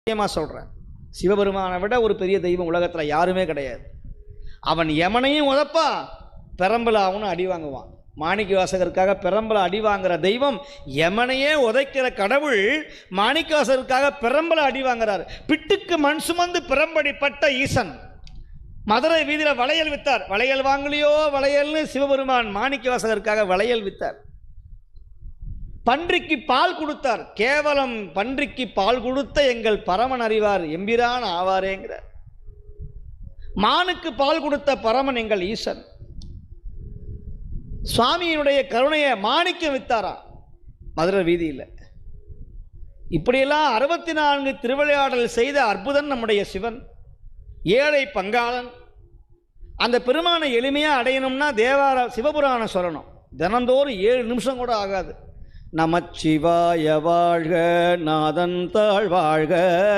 சத்தியமா சொல்றேன், சிவபெருமானை விட ஒரு பெரிய தெய்வம் உலகத்துல யாருமே கிடையாது. அவன் யமனையும் உதப்பா, பெரம்பலாவும் அடி வாங்குவான். மாணிக்க வாசகருக்காக பெரம்பல அடி வாங்குற தெய்வம், யமனையே உதைக்கிற கடவுள் மாணிக்க வாசகருக்காக பெரம்பல அடி வாங்குறார். பிட்டுக்கு மண் சுமந்து பெரம்படிப்பட்ட ஈசன் மதுரை வீதியில் வளையல் வித்தார். வளையல் வாங்கலையோ வளையல்னு சிவபெருமான் மாணிக்க வாசகருக்காக வளையல் வித்தார். பன்றிக்கு பால் கொடுத்தார். கேவலம் பன்றிக்கு பால் கொடுத்த எங்கள் பரமன் அறிவார் எம்பிரான் ஆவாரேங்கிறார். மானுக்கு பால் கொடுத்த பரமன் எங்கள் ஈசன். சுவாமியினுடைய கருணையை மாணிக்கம் வித்தாரா மதுரை வீதியில். இப்படியெல்லாம் 64 திருவிளையாடல் செய்த அற்புதன் நம்முடைய சிவன். ஏழை பங்காளன். அந்த பெருமானை எளிமையாக அடையணும்னா தேவார சிவபுராணம் சொல்லணும். தினந்தோறும் 7 நிமிஷம் கூட ஆகாது. நமச்சிவாய வாழ்க, நாதன் தாழ் வாழ்க.